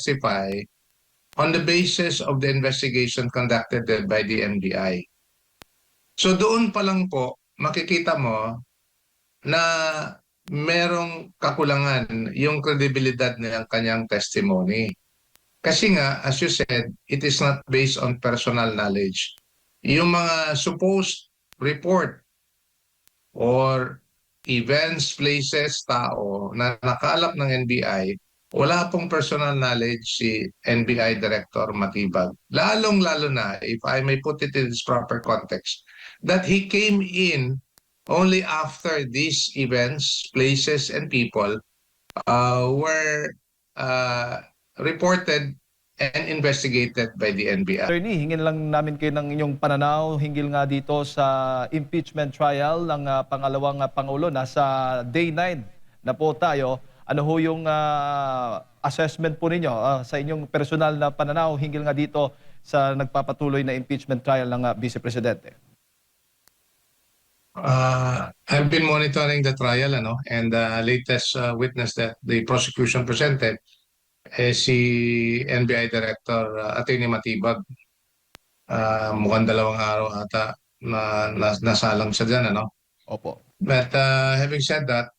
testify on the basis of the investigation conducted by the NBI. So doon pa lang po, makikita mo na merong kakulangan yung kredibilidad ng kanyang testimony. Kasi nga, as you said, it is not based on personal knowledge. Yung mga supposed report or events, places, tao na nakalap ng NBI, wala pong personal knowledge si NBI Director Matibag. Lalong-lalo na, if I may put it in its proper context, that he came in only after these events, places, and people were reported and investigated by the NBI. Attorney, hingin lang namin kayo ng inyong pananaw hinggil nga dito sa impeachment trial ng pangalawang Pangulo. Nasa day 9 na po tayo. Ano ho yung assessment po ninyo sa inyong personal na pananaw hinggil nga dito sa nagpapatuloy na impeachment trial ng Vice Presidente? I've been monitoring the trial, and the latest witness that the prosecution presented si NBI Director Atty. Matibag. Mukhang 2 araw ata na nasalang siya dyan, Opo. But having said that,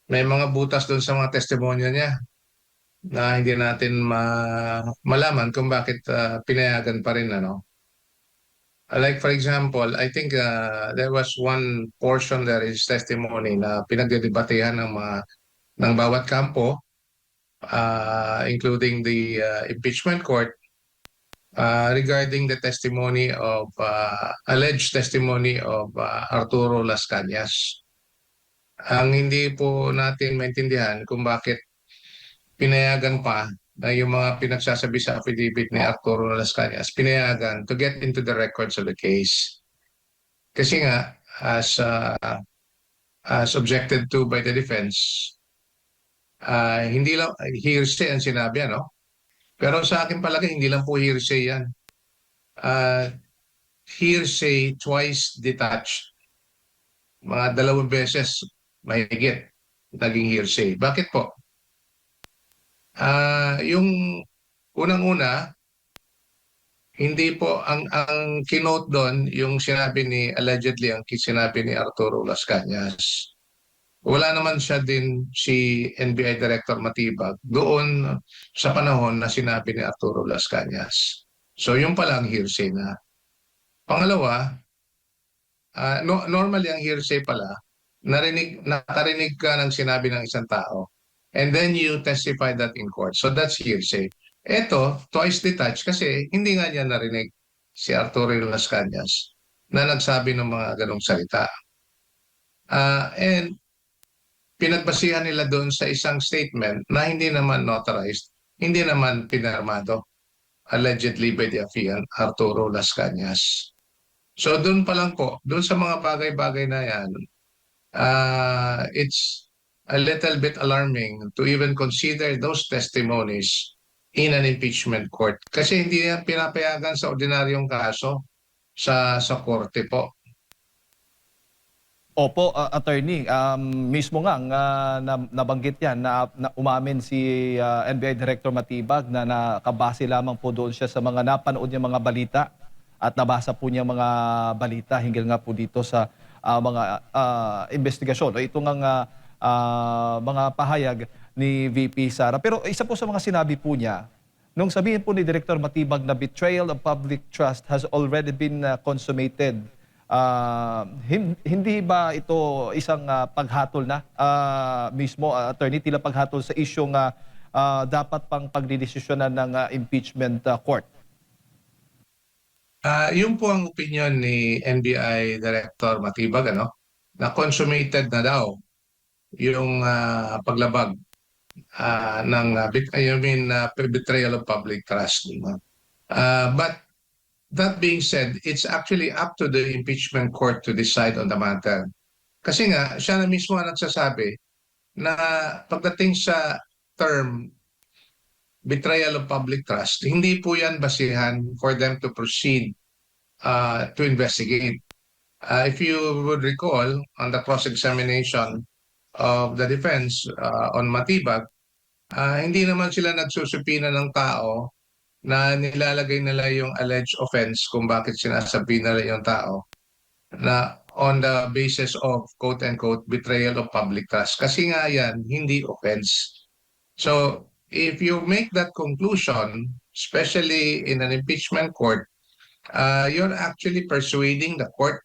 may mga butas doon sa mga testimonya niya na hindi natin malaman kung bakit pinayagan pa rin, Like for example, I think there was one portion there is testimony na pinagdedebatehan ng bawat kampo, including the impeachment court, regarding the testimony of alleged testimony of Arturo Las Cañas. Ang hindi po natin maintindihan kung bakit pinayagan pa na yung mga pinagsasabi sa affidavit ni Arturo Las Cañas, pinayagan to get into the records of the case. Kasi nga, as objected to by the defense, hindi lang hearsay ang sinabi, Pero sa akin palagi, hindi lang po hearsay yan. Hearsay twice detached. Mga 2 beses mahigit naging hearsay. Bakit po? Yung unang-una, hindi po ang kinote doon yung sinabi ni allegedly ang sinabi ni Arturo Las Cañas. Wala naman siya din si NBI Director Matibag doon sa panahon na sinabi ni Arturo Las Cañas. So yung palang hearsay na. Pangalawa, normally ang hearsay pala, nakarinig ka ng sinabi ng isang tao and then you testify that in court. So that's hearsay. Ito, twice detached kasi hindi nga niya narinig si Arturo Las Cañas na nagsabi ng mga ganong salita. And pinagbasihan nila doon sa isang statement na hindi naman notarized, hindi naman pinarmado, allegedly by the affiant Arturo Las Cañas. So doon pa lang po, doon sa mga bagay-bagay na yan, it's a little bit alarming to even consider those testimonies in an impeachment court. Kasi hindi yan pinapayagan sa ordinaryong kaso sa korte po. Opo, attorney, mismo nga nabanggit yan na umamin si NBI Director Matibag na nakabase lamang po doon siya sa mga napanood niya mga balita at nabasa po niya mga balita hinggil nga po dito sa mga investigasyon o ito nga mga pahayag ni VP Sara. Pero isa po sa mga sinabi po niya, nung sabihin po ni Director Matibag na betrayal of public trust has already been consummated, hindi ba ito isang paghatol na mismo, attorney, tila paghatol sa isyong dapat pang pagdidesisyonan ng impeachment court? Yun po ang opinion ni NBI Director Matibag, na consummated na daw yung paglabag ng betrayal of public trust. But that being said, it's actually up to the impeachment court to decide on the matter. Kasi nga, siya na mismo ang nagsasabi na pagdating sa term betrayal of public trust, hindi po yan basihan for them to proceed to investigate. If you would recall, on the cross-examination of the defense on Matibag, Hindi naman sila nagsusupina ng tao na nilalagay nila yung alleged offense kung bakit sinasabi nila yung tao na on the basis of quote-unquote betrayal of public trust. Kasi nga yan, hindi offense. So, if you make that conclusion, especially in an impeachment court, you're actually persuading the court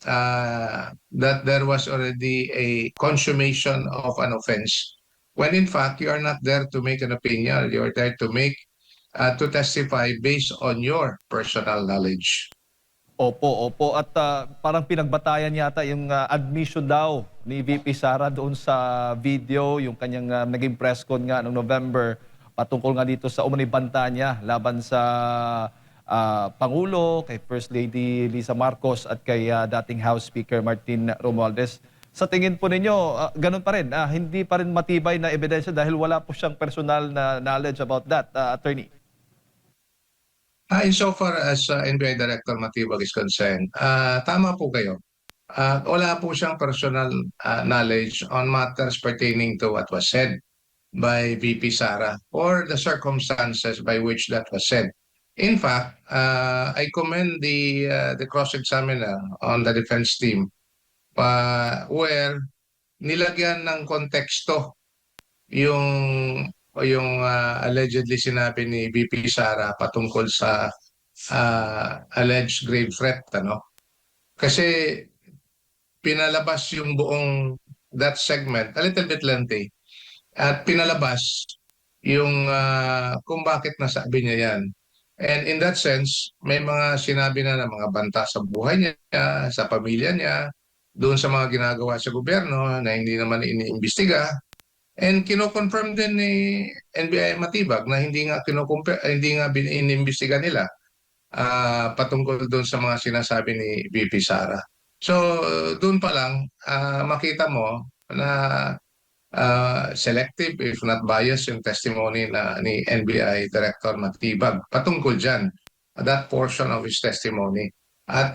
that there was already a consummation of an offense. When in fact, you are not there to make an opinion. You're there to testify based on your personal knowledge. Opo, opo. At parang pinagbatayan yata yung admission daw ni VP Sara doon sa video, yung kanyang naging press con nga noong November patungkol nga dito sa umano'y banta niya laban sa Pangulo, kay First Lady Lisa Marcos at kay dating House Speaker Martin Romualdez. Sa tingin po ninyo, ganun pa rin, hindi pa rin matibay na ebidensya dahil wala po siyang personal na knowledge about that, attorney. Insofar as NBI Director Matibag is concerned, tama po kayo. Wala po siyang personal knowledge on matters pertaining to what was said by VP Sara or the circumstances by which that was said. In fact, I commend the cross-examiner on the defense team where nilagyan ng konteksto yung allegedly sinabi ni VP Sara patungkol sa alleged grave threat, ano? Kasi pinalabas yung buong that segment, a little bit lengthy, at pinalabas yung kung bakit nasabi niya yan. And in that sense, may mga sinabi na ng mga banta sa buhay niya, sa pamilya niya, doon sa mga ginagawa sa gobyerno na hindi naman iniimbestiga. And kino-confirm din ni NBI Matibag na hindi nga inimbestiga nila patungkol doon sa mga sinasabi ni VP Sara. So doon pa lang makita mo na selective if not biased yung testimony na ni NBI Director Matibag patungkol dyan, that portion of his testimony at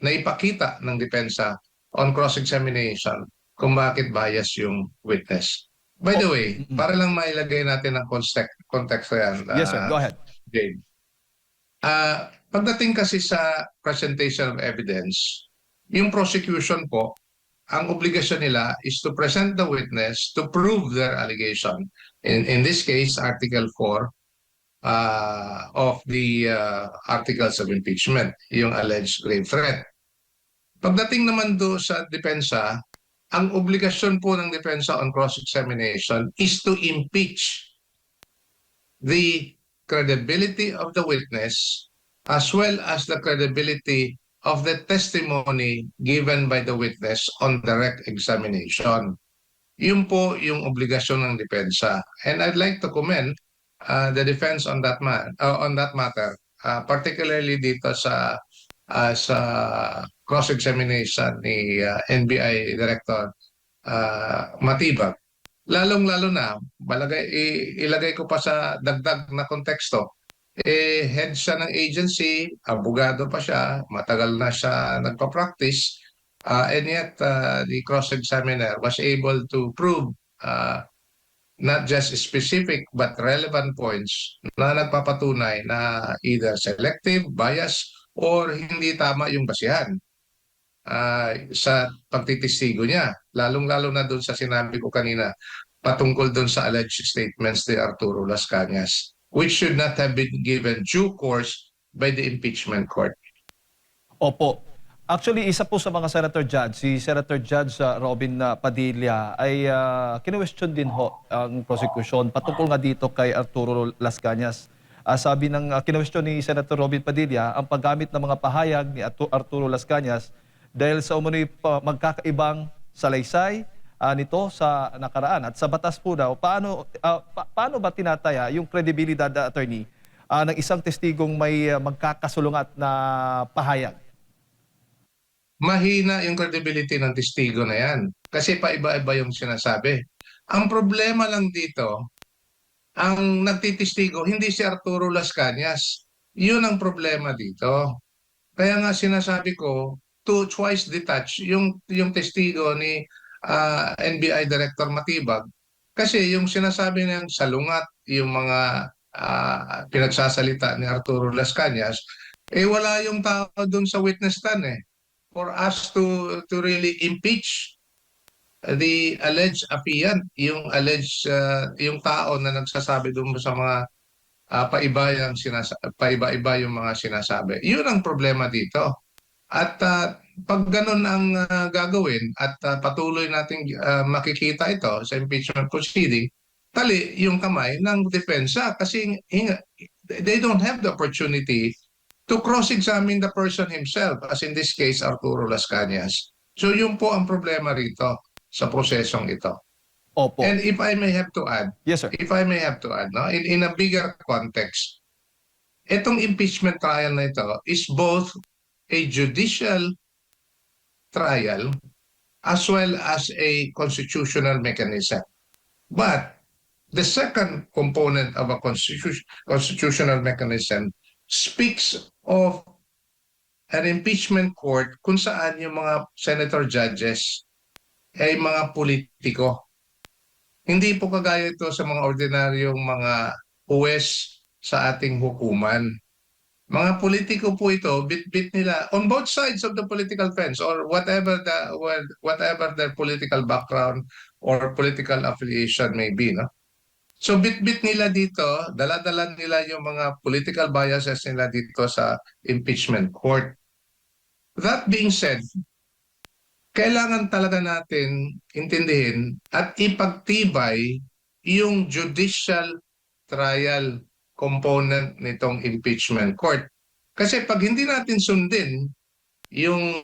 naipakita ng depensa on cross-examination kung bakit bias yung witness. By the way, para lang mailagay natin ang context yan, Yes, sir. Go ahead. Jade. Pagdating kasi sa presentation of evidence, yung prosecution po, ang obligasyon nila is to present the witness to prove their allegation. In this case, Article 4 of the Articles of Impeachment, yung alleged grave threat. Pagdating naman do sa depensa, ang obligasyon po ng depensa on cross-examination is to impeach the credibility of the witness as well as the credibility of the testimony given by the witness on direct examination. Yun po yung obligasyon ng depensa. And I'd like to commend the defense on that matter, particularly dito sa cross-examination ni NBI Director Matibag. Lalong-lalo na, ilagay ko pa sa dagdag na konteksto, head siya ng agency, abogado pa siya, matagal na siya nagpa-practice, and yet the cross-examiner was able to prove not just specific but relevant points na nagpapatunay na either selective, bias, or hindi tama yung basihan sa pagtitistigo niya. Lalong-lalo na doon sa sinabi ko kanina patungkol doon sa alleged statements ni Arturo Las Cañas, which should not have been given due course by the impeachment court. Opo. Actually, isa po sa mga Senator Judge, si Senator Judge Robin Padilla ay kinwestiyon din ho ang prosecution patungkol nga dito kay Arturo Las Cañas. Sabi ng kinwestiyon ni Senator Robin Padilla, ang paggamit ng mga pahayag ni Arturo Las Cañas dahil sa umano'y magkakaibang salaysay nito sa nakaraan. At sa batas po daw, paano ba tinataya yung kredibilidad, attorney, ng isang testigong may magkakasulungat na pahayag? Mahina yung credibility ng testigo na yan kasi paiba-iba yung sinasabi. Ang problema lang dito, ang nagtitistigo, hindi si Arturo Las Cañas. Yun ang problema dito. Kaya nga sinasabi ko, twice detached yung testigo ni NBI Director Matibag Kasi yung sinasabi ng salungat, yung mga pinagsasalita ni Arturo Las Cañas, wala yung tao doon sa witness stand eh. For us to really impeach the alleged affiant, yung alleged yung tao na nagsasabi doon sa mga paiba-iba yung mga sinasabi. Yun ang problema dito. At pag ganun ang gagawin at patuloy nating makikita ito sa impeachment proceeding, tali yung kamay ng depensa kasi they don't have the opportunity to cross-examine the person himself, as in this case, Arturo Las Cañas. So yun po ang problema rito sa prosesong ito. Opo. And if I may have to add, Yes, sir. no, in a bigger context, itong impeachment trial na ito is both a judicial trial as well as a constitutional mechanism. But the second component of a constitutional mechanism speaks of an impeachment court kung saan yung mga senator judges ay mga politiko. Hindi po kagaya ito sa mga ordinaryong mga huwes sa ating hukuman. Mga politiko po ito, bit-bit nila on both sides of the political fence or whatever their political background or political affiliation may be, no? So bit-bit nila dito, dala-dala nila yung mga political biases nila dito sa impeachment court. That being said, kailangan talaga natin intindihin at ipagtibay yung judicial trial component nitong impeachment court. Kasi pag hindi natin sundin yung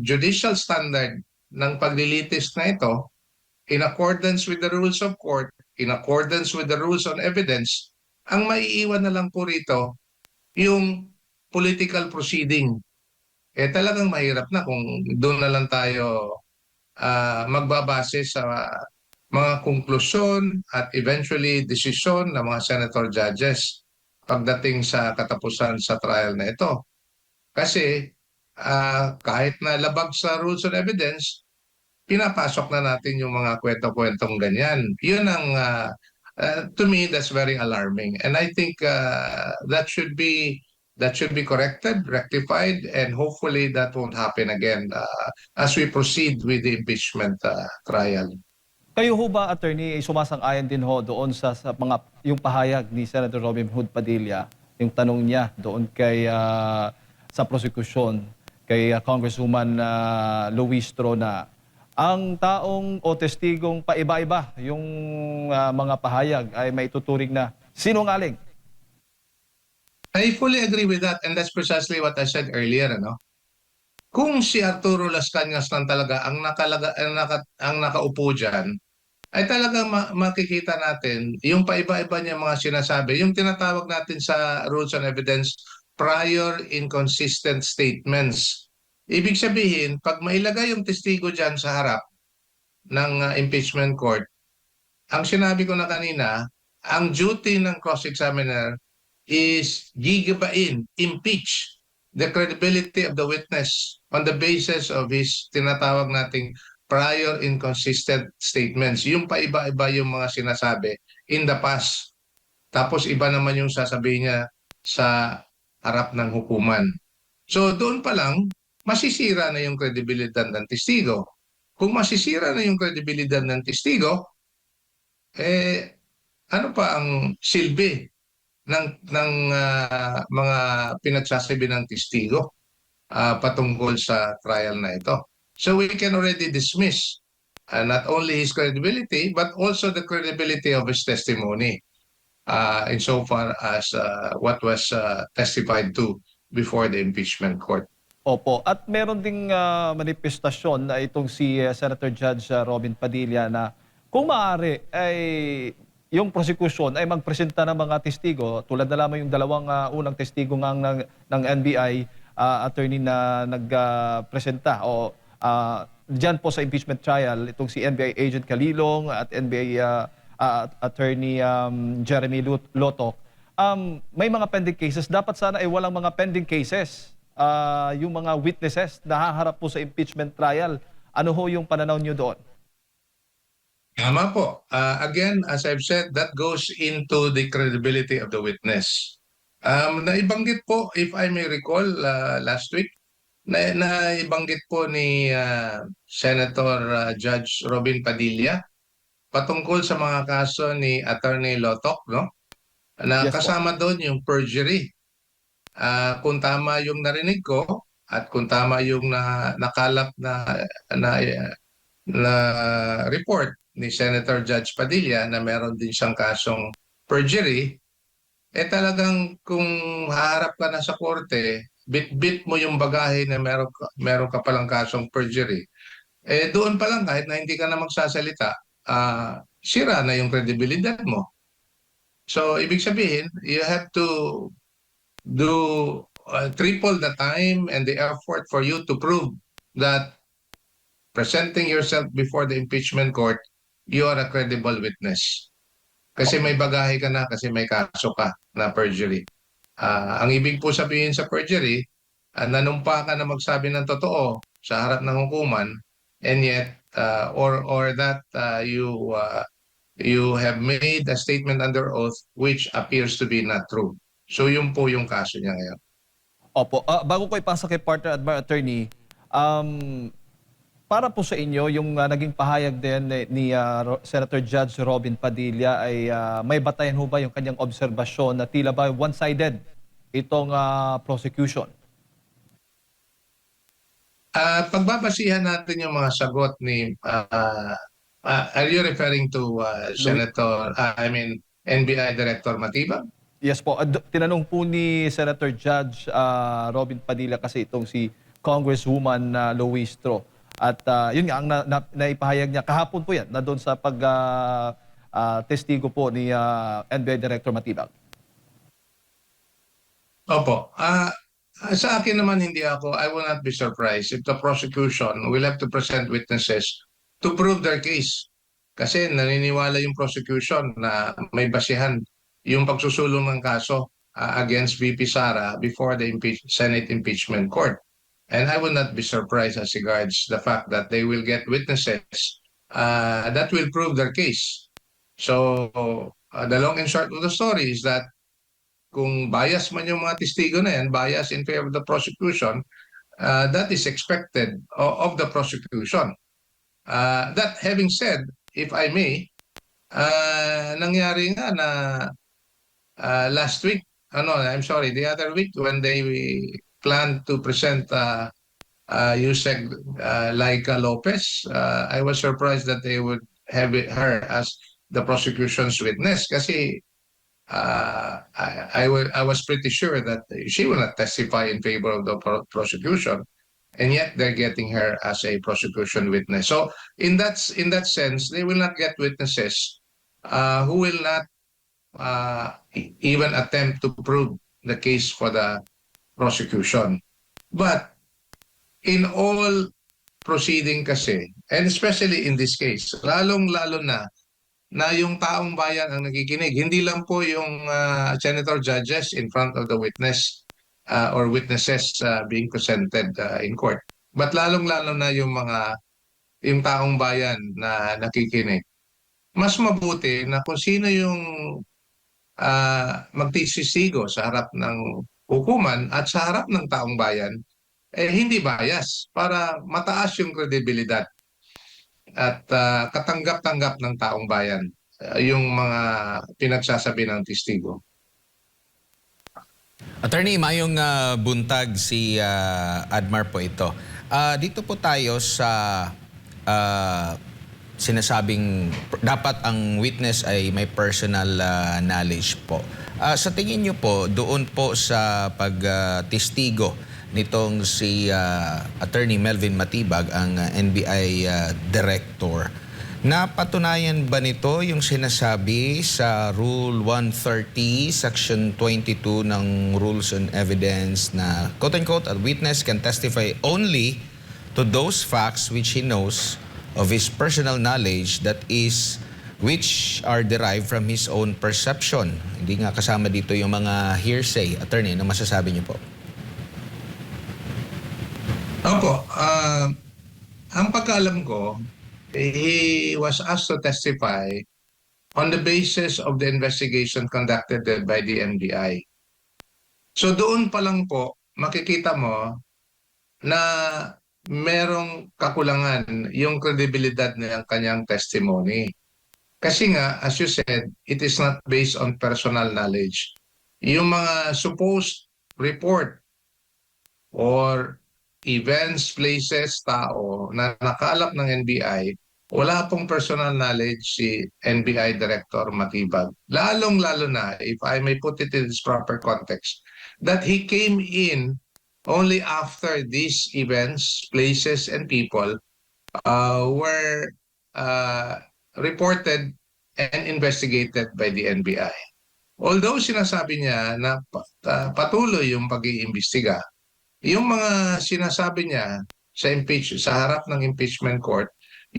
judicial standard ng paglilitis na ito in accordance with the rules of court, in accordance with the rules on evidence, ang maiiwan na lang po rito yung political proceeding. Talagang mahirap na kung doon na lang tayo magbabase sa mga konklusyon at eventually desisyon ng mga senator judges pagdating sa katapusan sa trial na ito. Kasi kahit na labag sa rules on evidence, pinapasok na natin yung mga kwento-kwentong ganyan. Yun ang, to me, that's very alarming. And I think that should be corrected, rectified, and hopefully that won't happen again as we proceed with the impeachment trial. Kayo ho ba, attorney, ay sumasang-ayon din ho doon sa mga yung pahayag ni Senator Robin Hood Padilla, yung tanong niya doon kay sa prosecution kay Congresswoman Luis Trona, ang taong o testigong paiba-iba yung mga pahayag ay maituturing na sinungaling? I fully agree with that, and that's precisely what I said earlier, ano? Kung si Arturo Las Cañas lang talaga ang nakaupo diyan, ay talagang makikita natin yung paiba-iba niya mga sinasabi, yung tinatawag natin sa rules on evidence, prior inconsistent statements. Ibig sabihin, pag mailagay yung testigo diyan sa harap ng impeachment court, ang sinabi ko na kanina, ang duty ng cross-examiner is gigibain, impeach the credibility of the witness on the basis of his tinatawag nating prior inconsistent statements. Yung paiba-iba yung mga sinasabi in the past. Tapos iba naman yung sasabihin niya sa harap ng hukuman. So doon pa lang, masisira na yung kredibilidad ng testigo. Kung masisira na yung kredibilidad ng testigo, ano pa ang silbi ng mga pinagsasabi ng testigo patungkol sa trial na ito. So we can already dismiss not only his credibility but also the credibility of his testimony insofar as what was testified to before the impeachment court. Opo. At meron ding manifestasyon na itong si Senator Judge Robin Padilla na kung maaari ay yung prosecution ay magpresenta ng mga testigo tulad na lamang yung dalawang unang testigo ng NBI attorney na nagpresenta diyan po sa impeachment trial itong si NBI agent Calilong at NBI attorney Jeremy Lotok. May mga pending cases, dapat sana ay walang mga pending cases yung mga witnesses na haharap po sa impeachment trial. Ano ho yung pananaw niyo doon? Tama po. Again, as I've said, that goes into the credibility of the witness. Naibanggit po, if I may recall, last week, naibanggit po ni Senator Judge Robin Padilla patungkol sa mga kaso ni Attorney Lotok, no? Na Yes po. kasama doon yung perjury. Kung tama yung narinig ko at kung tama yung nakalap na na report ni Senator Judge Padilla na meron din siyang kasong perjury, talagang kung haharap ka na sa korte, bit-bit mo yung bagahe na meron ka palang kasong perjury, doon pa lang kahit na hindi ka na magsasalita, sira na yung kredibilidad mo. So, ibig sabihin, you have to do triple the time and the effort for you to prove that presenting yourself before the impeachment court, you are a credible witness. Kasi may bagahe ka na, kasi may kaso ka na perjury. Ang ibig po sabihin sa perjury, nanumpa ka na magsabi ng totoo sa harap ng hukuman, and yet, or that you have made a statement under oath which appears to be not true. So yun po yung kaso niya ngayon. Opo. Bago ko ipasok kay partner attorney, um, para po sa inyo, yung naging pahayag din ni Senator Judge Robin Padilla ay may batayan ho ba yung kanyang obserbasyon na tila ba one-sided itong prosecution? Pagbabasihan natin yung mga sagot ni, are you referring to Senator, NBI Director Matibag? Yes po. Tinanong po ni Senator Judge Robin Padilla kasi itong si Congresswoman Luistro. At yun nga, ang naipahayag niya, kahapon po yan, na doon sa testigo po ni NBI Director Matibag. Opo. Sa akin naman I will not be surprised if the prosecution will have to present witnesses to prove their case. Kasi naniniwala yung prosecution na may basihan yung pagsusulong ng kaso against VP Sara before the Senate impeachment court. And I will not be surprised as regards the fact that they will get witnesses that will prove their case. So the long and short of the story is that kung bias man yung mga testigo na yan, bias in favor of the prosecution, that is expected of the prosecution. That having said, if I may, nangyari nga na last week, the other week when they planned to present Yusek Laika Lopez, I was surprised that they would have her as the prosecution's witness kasi I was pretty sure that she will not testify in favor of the prosecution, and yet they're getting her as a prosecution witness. So in that sense, they will not get witnesses who will not even attempt to prove the case for the prosecution. But in all proceeding kasi, and especially in this case, lalong-lalo na yung taong bayan ang nakikinig. Hindi lang po yung senator judges in front of the witness or witnesses being presented in court. But lalong-lalo na yung taong bayan na nakikinig. Mas mabuti na kung sino yung magtisisigo sa harap ng hukuman at sa harap ng taong bayan, hindi bias para mataas yung kredibilidad at katanggap-tanggap ng taong bayan yung mga pinagsasabi ng testigo. Attorney, mayong buntag si Admar po ito. Dito po tayo sa sinasabing dapat ang witness ay may personal knowledge po. Sa tingin niyo po, doon po sa pagtestigo nitong si Attorney Melvin Matibag, ang NBI Director, napatunayan ba nito yung sinasabi sa Rule 130, Section 22 ng Rules on Evidence na quote-unquote, a witness can testify only to those facts which he knows of his personal knowledge that is which are derived from his own perception. Hindi nga kasama dito yung mga hearsay. Attorney, ano masasabi niyo po? Opo, ang pagkaalam ko, he was asked to testify on the basis of the investigation conducted by the NBI. So doon pa lang po, makikita mo na merong kakulangan yung kredibilidad ng kanyang testimony. Kasi nga, as you said, it is not based on personal knowledge. Yung mga supposed report or events, places, tao na nakalap ng NBI, wala pong personal knowledge si NBI Director Matibag. Lalong-lalo na, if I may put it in its proper context, that he came in only after these events, places, and people were reported and investigated by the NBI. Although sinasabi niya na patuloy yung pag-iimbestiga, yung mga sinasabi niya sa harap ng impeachment court,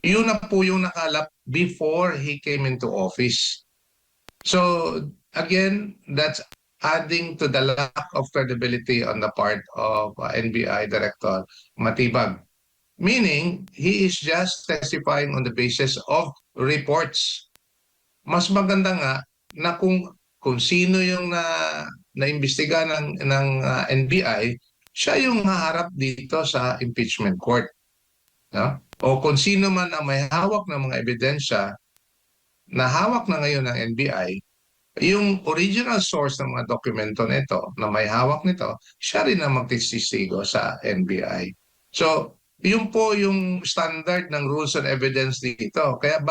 yun na po yung nakalap before he came into office. So again, that's adding to the lack of credibility on the part of NBI Director Matibag. Meaning, he is just testifying on the basis of reports. Mas maganda nga na kung sino yung naimbestiga ng NBI, siya yung haharap dito sa impeachment court. No? O kung sino man ang may hawak ng mga ebidensya na hawak na ngayon ng NBI, yung original source ng mga dokumento nito na may hawak nito, siya rin ang magtitistigo sa NBI. So, yun po yung standard ng rules on evidence dito. Kaya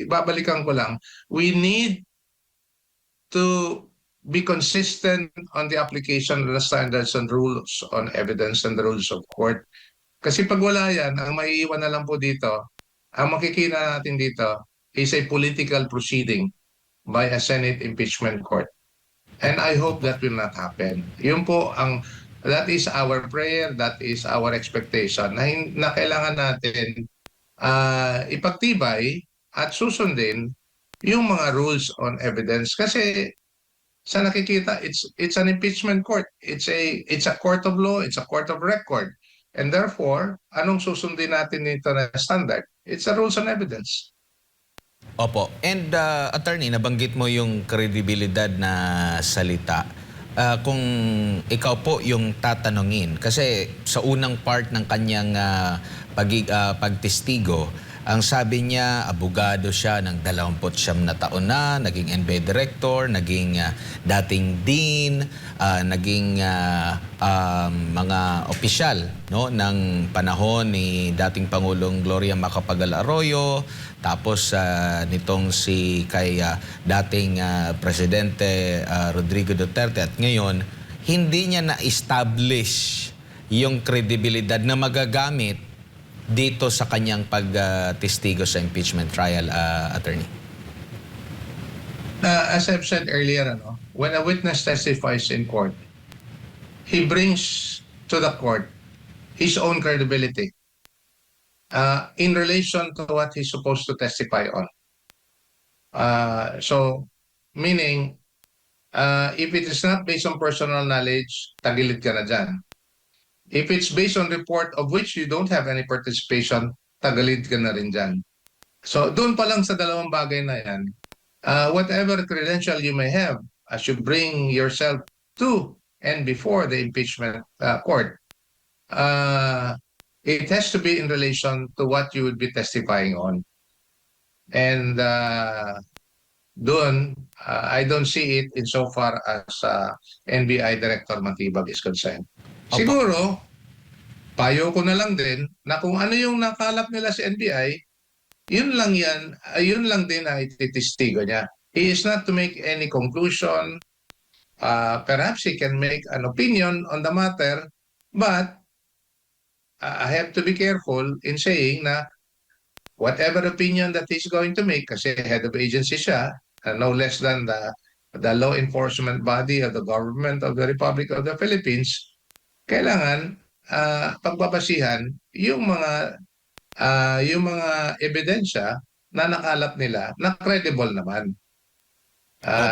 babalikan ko lang, we need to be consistent on the application of the standards and rules on evidence and the rules of court. Kasi pag wala yan, ang maiiwan na lang po dito, ang makikita natin dito is a political proceeding by a Senate impeachment court. And I hope that will not happen. Yun po that is our prayer, that is our expectation na kailangan natin ipagtibay at susundin yung mga rules on evidence. Kasi sa nakikita, it's an impeachment court. It's a court of law, it's a court of record. And therefore, anong susundin natin nito na standard? It's a rules on evidence. Opo. And attorney, nabanggit mo yung kredibilidad na salita. Kung ikaw po yung tatanungin, kasi sa unang part ng kanyang pagtestigo, ang sabi niya, abogado siya ng 29 na taon na, naging NBI Director, naging dating Dean, naging mga opisyal no, ng panahon ni dating Pangulong Gloria Macapagal Arroyo, tapos nitong kay dating Presidente Rodrigo Duterte at ngayon, hindi niya na-establish yung kredibilidad na magagamit dito sa kanyang pagtestigo sa impeachment trial, attorney. As I've said earlier, when a witness testifies in court, he brings to the court his own credibility in relation to what he's supposed to testify on. So, meaning, if it is not based on personal knowledge, tagilid ka na dyan. If it's based on report of which you don't have any participation, tagilid ka na rin dyan. So, doon pa lang sa dalawang bagay na yan, whatever credential you may have as you bring yourself to and before the impeachment court, it has to be in relation to what you would be testifying on. And doon, I don't see it insofar as NBI Director Matibag is concerned. Siguro, payo ko na lang din na kung ano yung nakalap nila sa NBI, yun lang din ay ititistigo niya. He is not to make any conclusion. Perhaps he can make an opinion on the matter, but I have to be careful in saying na whatever opinion that he's going to make, kasi head of agency siya, no less than the law enforcement body of the government of the Republic of the Philippines, kailangan pagbabasihan yung mga ebidensya na nakalap nila na credible naman.